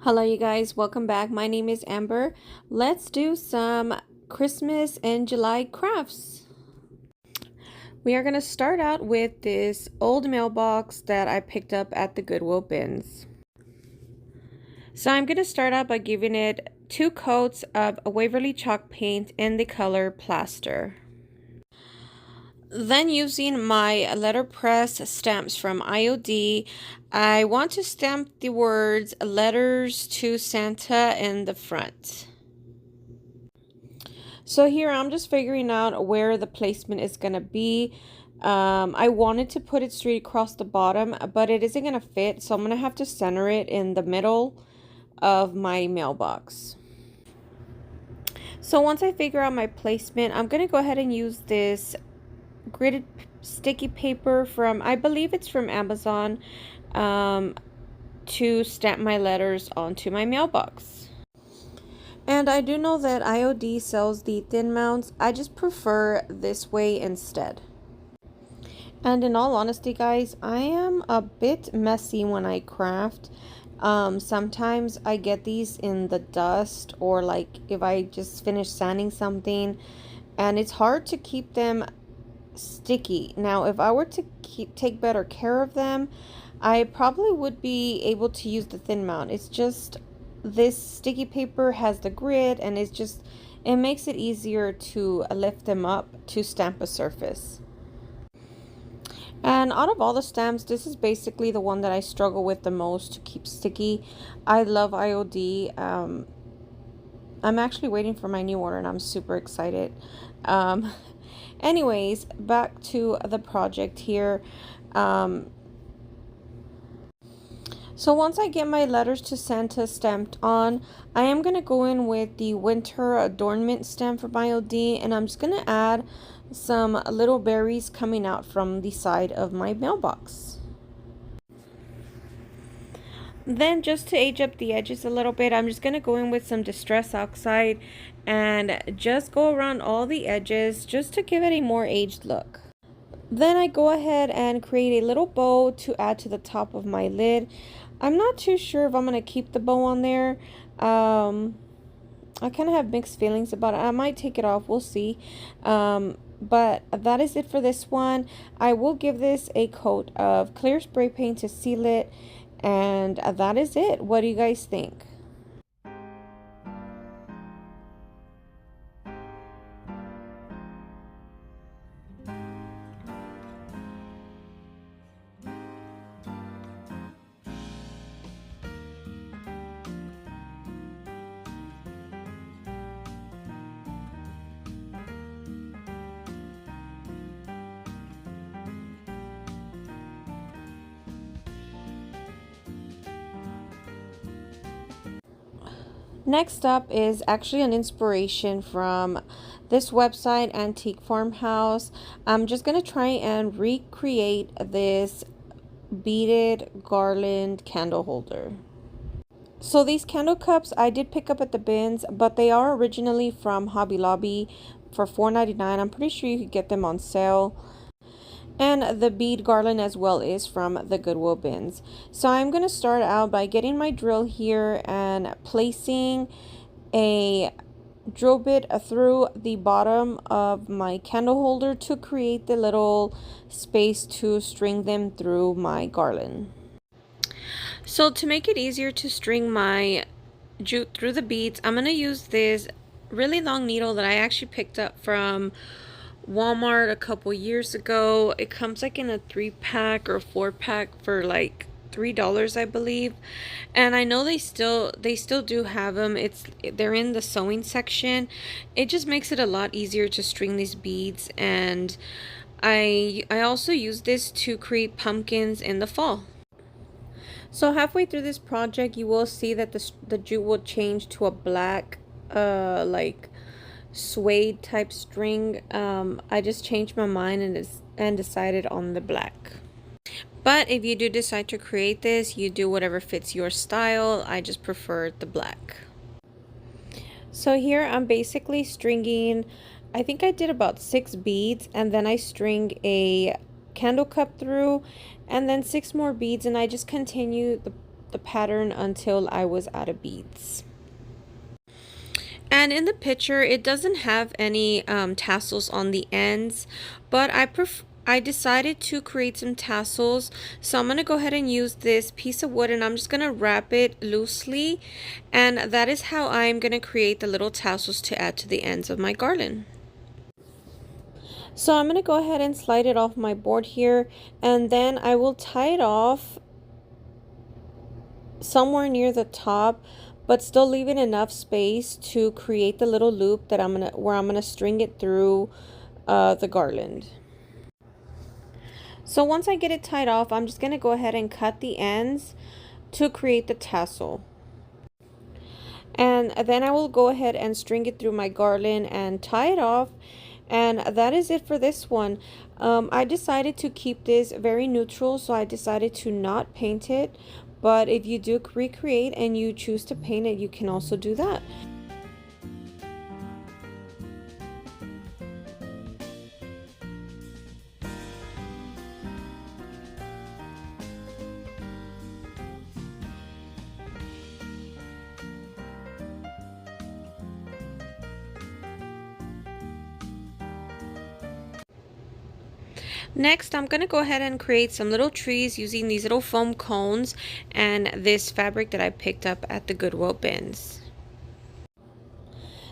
Hello you guys, welcome back. My name is Amber. Let's do some Christmas and July crafts. We are going to start out with this old mailbox that I picked up at the Goodwill bins. So I'm going to start out by giving it 2 coats of Waverly chalk paint in the color plaster. Then using my letterpress stamps from IOD, I want to stamp the words "Letters to Santa" in the front. So here I'm just figuring out where the placement is going to be. I wanted to put it straight across the bottom, but it isn't going to fit, so I'm going to have to center it in the middle of my mailbox. So once I figure out my placement, I'm going to go ahead and use this gridded sticky paper from, I believe it's from Amazon, to stamp my letters onto my mailbox. And I do know that IOD sells the thin mounts. I just prefer this way instead. And in all honesty, guys, I am a bit messy when I craft. Sometimes I get these in the dust, or like if I just finish sanding something, and it's hard to keep them sticky. Now, if I were to take better care of them, I probably would be able to use the thin mount. It's just this sticky paper has the grit, and it makes it easier to lift them up to stamp a surface. And out of all the stamps, this is basically the one that I struggle with the most to keep sticky. I love IOD. I'm actually waiting for my new order, and I'm super excited. Anyways, back to the project here. So once I get my letters to Santa stamped on, I am going to go in with the winter adornment stamp from IOD, and I'm just going to add some little berries coming out from the side of my mailbox. Then, just to age up the edges a little bit, I'm just going to go in with some Distress Oxide and just go around all the edges just to give it a more aged look. Then I go ahead and create a little bow to add to the top of my lid. I'm not too sure if I'm going to keep the bow on there. I kind of have mixed feelings about it. I might take it off. We'll see. But that is it for this one. I will give this a coat of clear spray paint to seal it. And that is it. What do you guys think? Next up is actually an inspiration from this website, Antique Farmhouse. I'm just going to try and recreate this beaded garland candle holder. So these candle cups I did pick up at the bins, but they are originally from Hobby Lobby for $4.99. I'm pretty sure you could get them on sale. And the bead garland as well is from the Goodwill bins. So I'm going to start out by getting my drill here and placing a drill bit through the bottom of my candle holder to create the little space to string them through my garland. So to make it easier to string my jute through the beads, I'm going to use this really long needle that I actually picked up from Walmart a couple years ago. It comes like in a 3-pack or 4-pack for like $3, I believe. And I know they still do have them. They're in the sewing section. It just makes it a lot easier to string these beads, and I also use this to create pumpkins in the fall. So halfway through this project, you will see that the jute will change to a black like suede type string. I just changed my mind and decided on the black. But if you do decide to create this, you do whatever fits your style. I just prefer the black. So here I'm basically stringing, I think I did about 6 beads, and then I string a candle cup through, and then 6 more beads, and I just continue the pattern until I was out of beads. And in the picture, it doesn't have any tassels on the ends, but I decided to create some tassels. So I'm going to go ahead and use this piece of wood and I'm just going to wrap it loosely. And that is how I'm going to create the little tassels to add to the ends of my garland. So I'm going to go ahead and slide it off my board here, and then I will tie it off somewhere near the top, but still leaving enough space to create the little loop that I'm gonna string it through the garland. So once I get it tied off, I'm just gonna go ahead and cut the ends to create the tassel. And then I will go ahead and string it through my garland and tie it off. And that is it for this one. I decided to keep this very neutral, so I decided to not paint it. But if you do recreate and you choose to paint it, you can also do that. Next, I'm going to go ahead and create some little trees using these little foam cones and this fabric that I picked up at the Goodwill bins.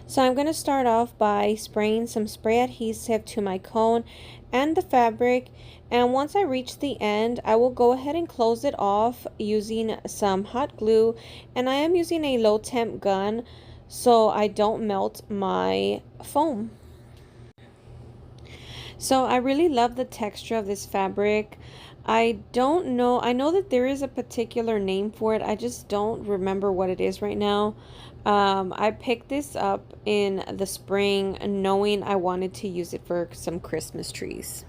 So I'm going to start off by spraying some spray adhesive to my cone and the fabric, and once I reach the end, I will go ahead and close it off using some hot glue, and I am using a low temp gun so I don't melt my foam. So I really love the texture of this fabric. I don't know, I know that there is a particular name for it, I just don't remember what it is right now. I picked this up in the spring knowing I wanted to use it for some Christmas trees.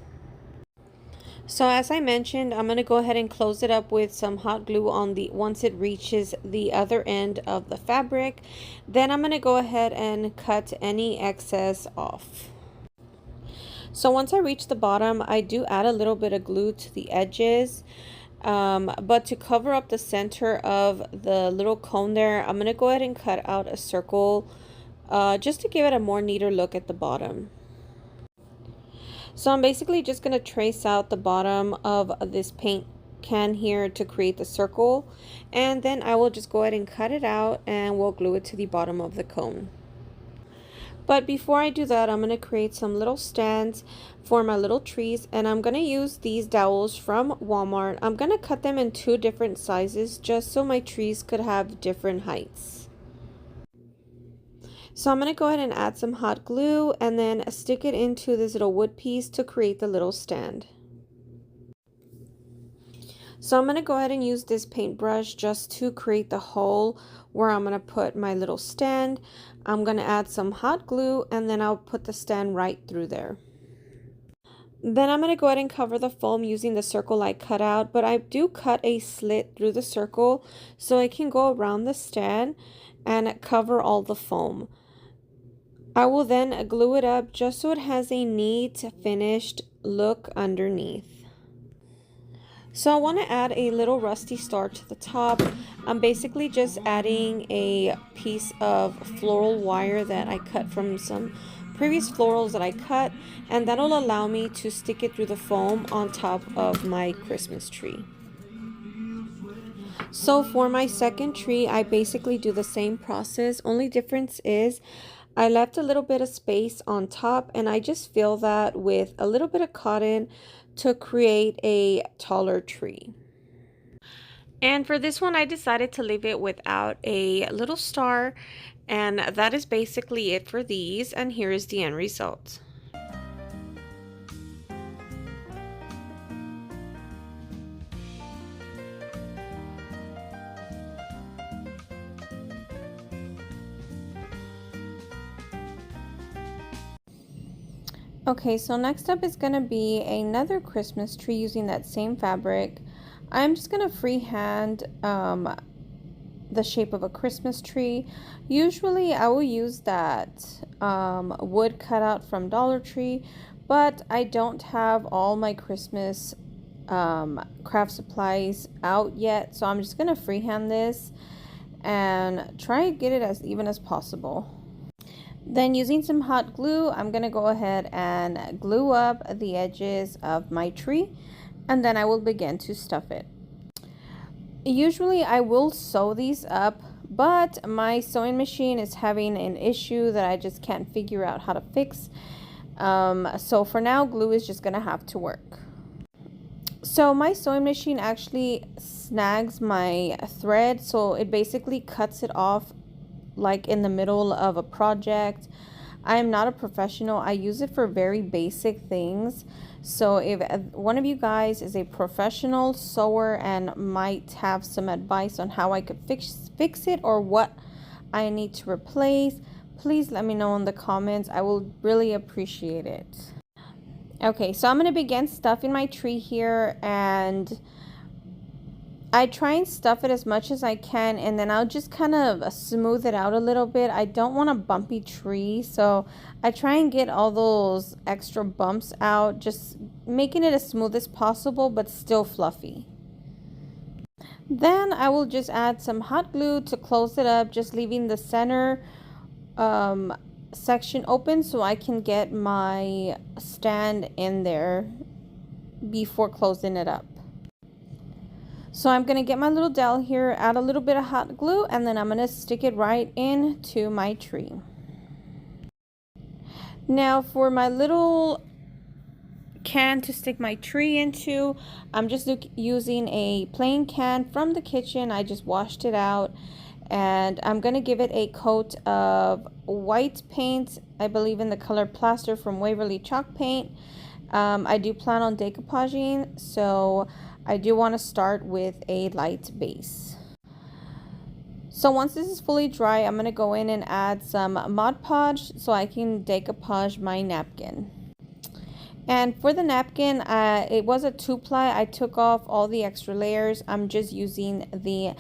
So as I mentioned, I'm going to go ahead and close it up with some hot glue on the once it reaches the other end of the fabric. Then I'm going to go ahead and cut any excess off. So once I reach the bottom, I do add a little bit of glue to the edges. But to cover up the center of the little cone there, I'm going to go ahead and cut out a circle just to give it a more neater look at the bottom. So I'm basically just going to trace out the bottom of this paint can here to create the circle, and then I will just go ahead and cut it out and we'll glue it to the bottom of the cone. But before I do that, I'm going to create some little stands for my little trees, and I'm going to use these dowels from Walmart. I'm going to cut them in 2 different sizes just so my trees could have different heights. So I'm going to go ahead and add some hot glue and then stick it into this little wood piece to create the little stand. So I'm going to go ahead and use this paintbrush just to create the hole where I'm going to put my little stand. I'm going to add some hot glue and then I'll put the stand right through there. Then I'm going to go ahead and cover the foam using the circle I cut out, but I do cut a slit through the circle so it can go around the stand and cover all the foam. I will then glue it up just so it has a neat finished look underneath. So I want to add a little rusty star to the top. I'm basically just adding a piece of floral wire that I cut from some previous florals that I cut, and that'll allow me to stick it through the foam on top of my Christmas tree. So for my second tree, I basically do the same process. Only difference is I left a little bit of space on top and I just fill that with a little bit of cotton to create a taller tree. And for this one, I decided to leave it without a little star, and that is basically it for these, and here is the end result. Okay, so next up is going to be another Christmas tree using that same fabric. I'm just going to freehand the shape of a Christmas tree. Usually I will use that wood cutout from Dollar Tree, but I don't have all my Christmas craft supplies out yet, so I'm just gonna freehand this and try to get it as even as possible. Then using some hot glue, I'm gonna go ahead and glue up the edges of my tree, and then I will begin to stuff it. Usually I will sew these up, but my sewing machine is having an issue that I just can't figure out how to fix. So for now, glue is just gonna have to work. So my sewing machine actually snags my thread, so it basically cuts it off like in the middle of a project. I am not a professional. I use it for very basic things. So if one of you guys is a professional sewer and might have some advice on how I could fix it or what I need to replace, please let me know in the comments. I will really appreciate it. Okay, so I'm going to begin stuffing my tree here, and I try and stuff it as much as I can, and then I'll just kind of smooth it out a little bit. I don't want a bumpy tree, so I try and get all those extra bumps out, just making it as smooth as possible but still fluffy. Then I will just add some hot glue to close it up, just leaving the center section open so I can get my stand in there before closing it up. So I'm going to get my little dowel here, add a little bit of hot glue, and then I'm going to stick it right into my tree. Now for my little can to stick my tree into, I'm just using a plain can from the kitchen. I just washed it out, and I'm going to give it a coat of white paint, I believe in the color Plaster from Waverly Chalk Paint. I do plan on decoupaging, so I do want to start with a light base. So once this is fully dry, I'm going to go in and add some Mod Podge so I can decoupage my napkin. And for the napkin, it was a 2-ply. I took off all the extra layers. I'm just using the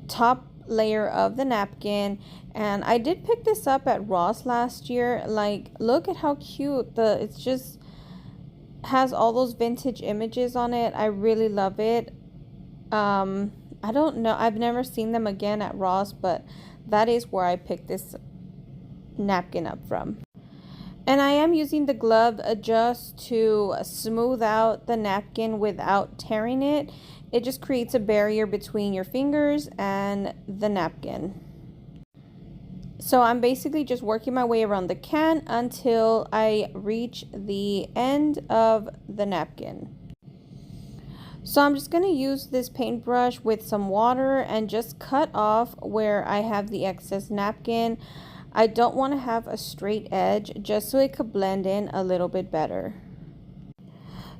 top layer of the napkin, and I did pick this up at Ross last year. Like, look at how cute it's just has all those vintage images on it. I really love it. I don't know, I've never seen them again at Ross, but that is where I picked this napkin up from. And I am using the glove just to smooth out the napkin without tearing it. It just creates a barrier between your fingers and the napkin. So I'm basically just working my way around the can until I reach the end of the napkin. So I'm just going to use this paintbrush with some water and just cut off where I have the excess napkin. I don't want to have a straight edge, just so it could blend in a little bit better.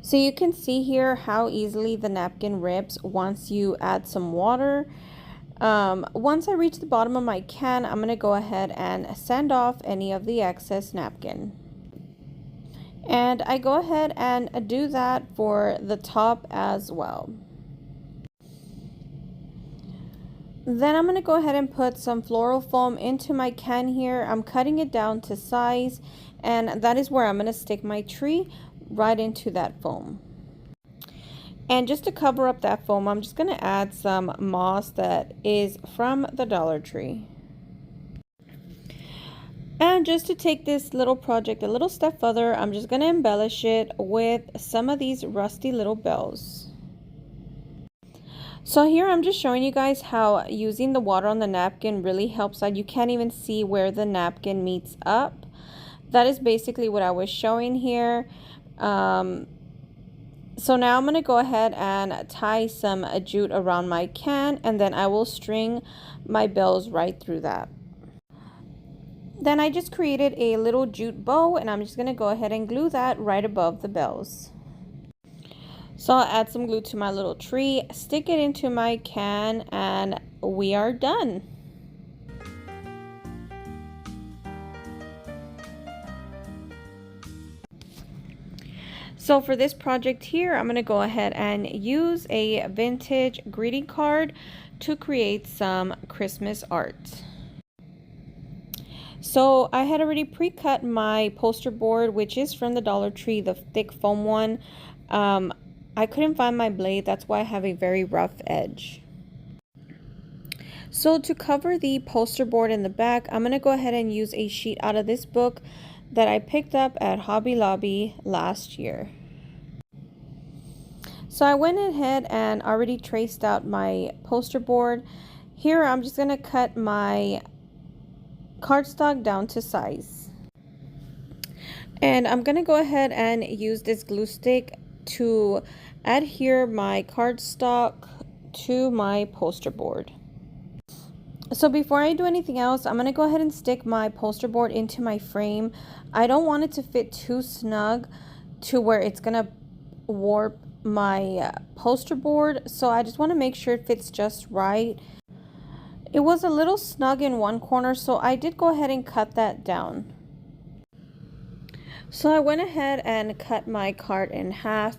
So you can see here how easily the napkin rips once you add some water. Once I reach the bottom of my can, I'm going to go ahead and sand off any of the excess napkin. And I go ahead and do that for the top as well. Then I'm going to go ahead and put some floral foam into my can here. I'm cutting it down to size, and that is where I'm going to stick my tree, right into that foam. And just to cover up that foam, I'm just going to add some moss that is from the Dollar Tree. And just to take this little project a little step further, I'm just going to embellish it with some of these rusty little bells. So here I'm just showing you guys how using the water on the napkin really helps out. You can't even see where the napkin meets up. That is basically what I was showing here. So now I'm going to go ahead and tie some jute around my can, and then I will string my bells right through that. Then I just created a little jute bow, and I'm just going to go ahead and glue that right above the bells. So I'll add some glue to my little tree, stick it into my can, and we are done. So for this project here, I'm going to go ahead and use a vintage greeting card to create some Christmas art. So I had already pre-cut my poster board, which is from the Dollar Tree, the thick foam one. I couldn't find my blade. That's why I have a very rough edge. So to cover the poster board in the back, I'm going to go ahead and use a sheet out of this book that I picked up at Hobby Lobby last year. So I went ahead and already traced out my poster board. Here I'm just going to cut my cardstock down to size. And I'm going to go ahead and use this glue stick to adhere my cardstock to my poster board. So before I do anything else, I'm going to go ahead and stick my poster board into my frame. I don't want it to fit too snug to where it's going to warp my poster board. So I just want to make sure it fits just right. It was a little snug in one corner, so I did go ahead and cut that down. So I went ahead and cut my card in half,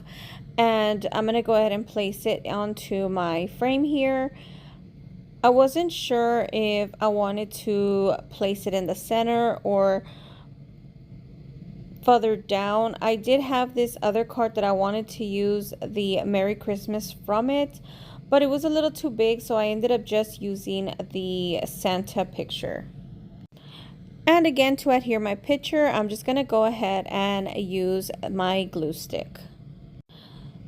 and I'm going to go ahead and place it onto my frame here. I wasn't sure if I wanted to place it in the center or further down. I did have this other card that I wanted to use the Merry Christmas from it, but it was a little too big, so I ended up just using the Santa picture. And again, to adhere my picture, I'm just going to go ahead and use my glue stick.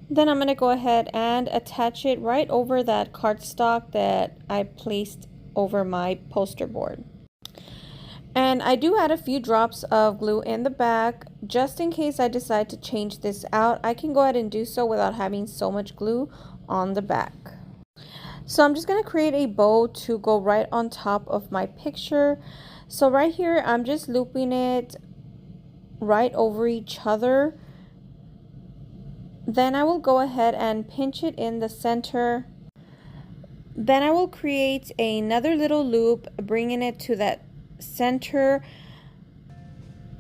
Then I'm going to go ahead and attach it right over that cardstock that I placed over my poster board. And I do add a few drops of glue in the back, just in case I decide to change this out. I can go ahead and do so without having so much glue on the back. So I'm just going to create a bow to go right on top of my picture. So right here, I'm just looping it right over each other. Then I will go ahead and pinch it in the center. Then I will create another little loop, bringing it to that center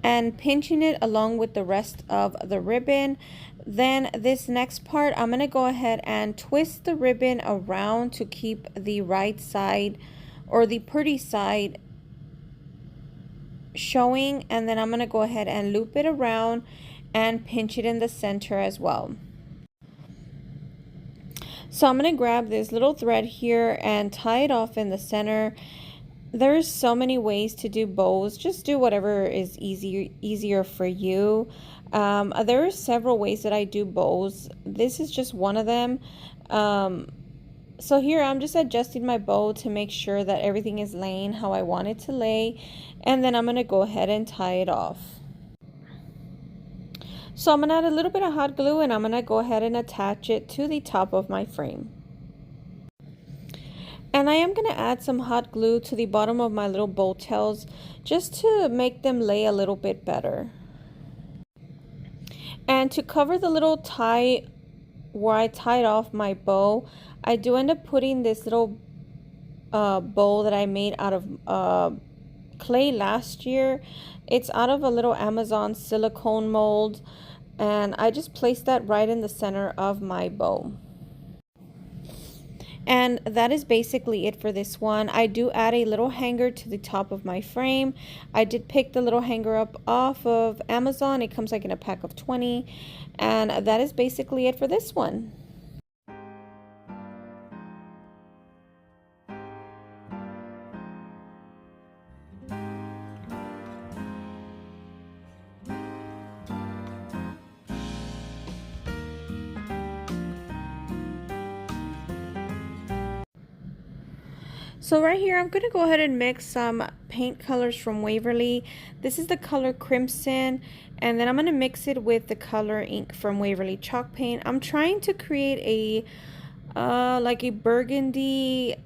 and pinching it along with the rest of the ribbon. Then this next part, I'm going to go ahead and twist the ribbon around to keep the right side or the pretty side showing, and then I'm going to go ahead and loop it around and pinch it in the center as well. So I'm going to grab this little thread here and tie it off in the center. There's so many ways to do bows. Just do whatever is easier for you. There are several ways that I do bows. This is just one of them. So here I'm just adjusting my bow to make sure that everything is laying how I want it to lay. And then I'm going to go ahead and tie it off. So I'm going to add a little bit of hot glue, and I'm going to go ahead and attach it to the top of my frame. And I am going to add some hot glue to the bottom of my little bow tails just to make them lay a little bit better. And to cover the little tie where I tied off my bow, I do end up putting this little bow that I made out of clay last year. It's out of a little Amazon silicone mold, and I just placed that right in the center of my bow. And that is basically it for this one. I do add a little hanger to the top of my frame. I did pick the little hanger up off of Amazon. It comes like in a pack of 20. And that is basically it for this one. So right here, I'm going to go ahead and mix some paint colors from Waverly. This is the color Crimson, and then I'm going to mix it with the color ink from Waverly Chalk Paint. I'm trying to create a like a burgundy,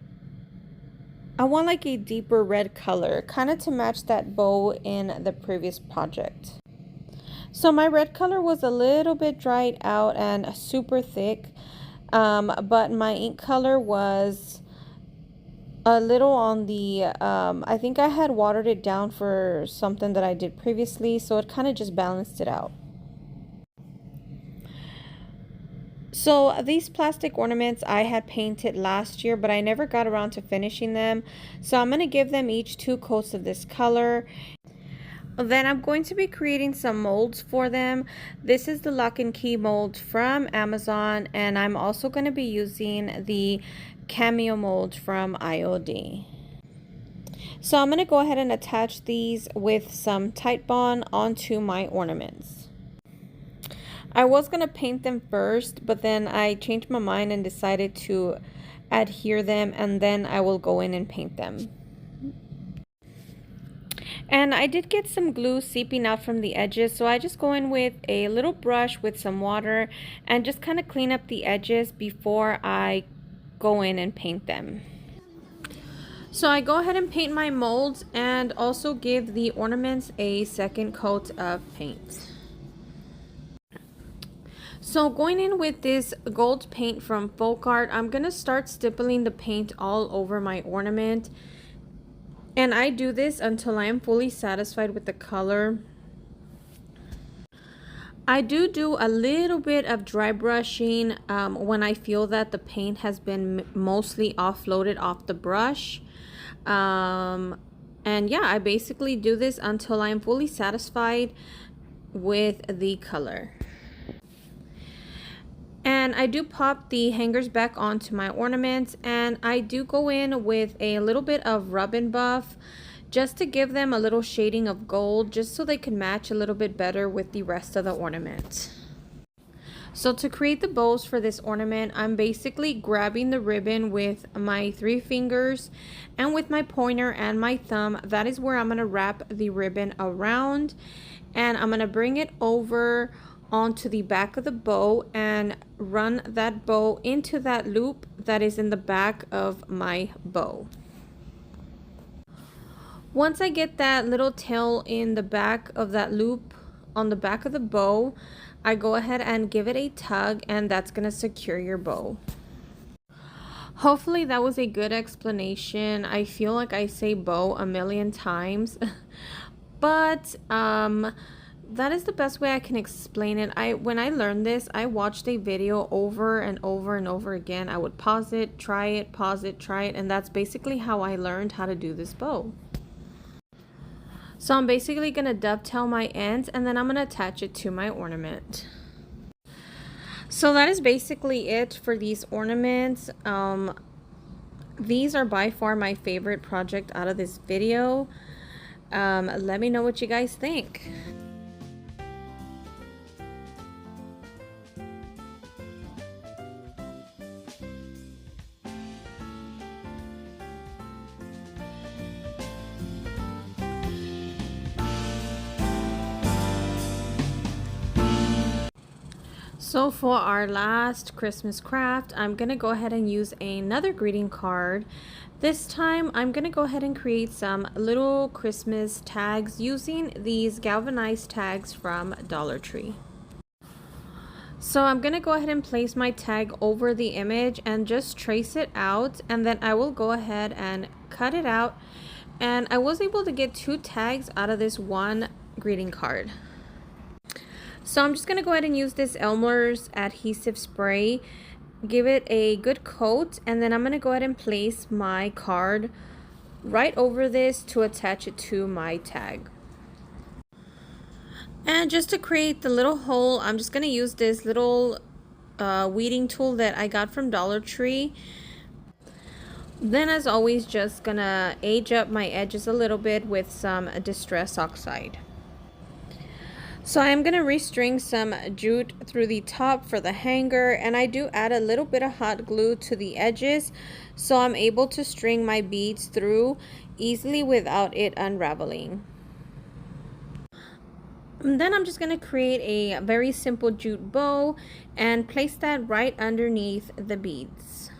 I want like a deeper red color, kind of to match that bow in the previous project. So my red color was a little bit dried out and super thick, but my ink color was a little on the I think I had watered it down for something that I did previously, so it kind of just balanced it out. So these plastic ornaments I had painted last year, but I never got around to finishing them, so I'm going to give them each 2 coats of this color. Then I'm going to be creating some molds for them. This is the lock and key mold from Amazon, and I'm also going to be using the cameo mold from IOD. So I'm going to go ahead and attach these with some Tite Bond onto my ornaments. I was going to paint them first, but then I changed my mind and decided to adhere them, and then I will go in and paint them. And I did get some glue seeping out from the edges, so I just go in with a little brush with some water and just kind of clean up the edges before I go in and paint them. So I go ahead and paint my molds and also give the ornaments a second coat of paint. So going in with this gold paint from Folk Art, I'm going to start stippling the paint all over my ornament. And I do this until I am fully satisfied with the color. I do a little bit of dry brushing when I feel that the paint has been mostly offloaded off the brush. And yeah, I basically do this until I am fully satisfied with the color. And I do pop the hangers back onto my ornaments, and I do go in with a little bit of rub and buff just to give them a little shading of gold, just so they can match a little bit better with the rest of the ornament. So to create the bows for this ornament, I'm basically grabbing the ribbon with my 3 fingers and with my pointer and my thumb. That is where I'm going to wrap the ribbon around, and I'm going to bring it over onto the back of the bow and run that bow into that loop that is in the back of my bow. Once I get that little tail in the back of that loop on the back of the bow, I go ahead and give it a tug, and that's going to secure your bow. Hopefully that was a good explanation. I feel like I say bow a million times, but that is the best way I can explain it. When I learned this, I watched a video over and over and over again. I would pause it, try it, pause it, try it, and that's basically how I learned how to do this bow. So I'm basically going to dovetail my ends, and then I'm going to attach it to my ornament. So that is basically it for these ornaments. These are by far my favorite project out of this video. Let me know what you guys think. So for our last Christmas craft, I'm going to go ahead and use another greeting card. This time I'm going to go ahead and create some little Christmas tags using these galvanized tags from Dollar Tree. So I'm going to go ahead and place my tag over the image and just trace it out, and then I will go ahead and cut it out. And I was able to get 2 tags out of this one greeting card. So I'm just going to go ahead and use this Elmer's adhesive spray, give it a good coat, and then I'm going to go ahead and place my card right over this to attach it to my tag. And just to create the little hole, I'm just going to use this little weeding tool that I got from Dollar Tree. Then as always, just going to age up my edges a little bit with some Distress Oxide. So I'm going to restring some jute through the top for the hanger, and I do add a little bit of hot glue to the edges so I'm able to string my beads through easily without it unraveling. And then I'm just going to create a very simple jute bow and place that right underneath the beads.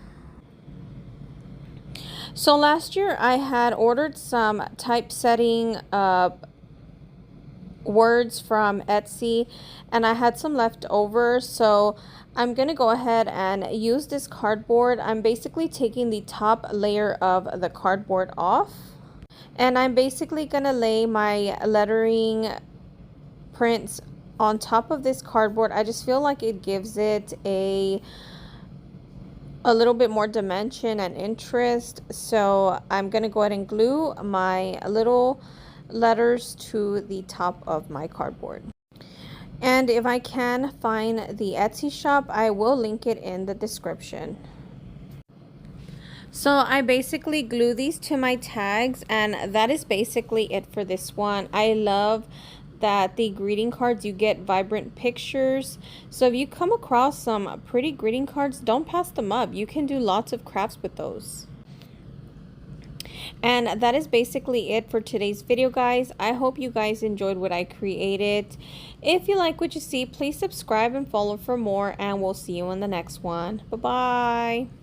So last year I had ordered some typesetting words from Etsy, and I had some left over, so I'm gonna go ahead and use this cardboard. I'm basically taking the top layer of the cardboard off, and I'm basically gonna lay my lettering prints on top of this cardboard. I just feel like it gives it a little bit more dimension and interest, so I'm gonna go ahead and glue my little letters to the top of my cardboard. And if I can find the Etsy shop, I will link it in the description. So I basically glue these to my tags, and that is basically it for this one. I love that the greeting cards, you get vibrant pictures. So if you come across some pretty greeting cards, don't pass them up. You can do lots of crafts with those. And that is basically it for today's video, guys. I hope you guys enjoyed what I created. If you like what you see, please subscribe and follow for more, and we'll see you in the next one. Bye bye.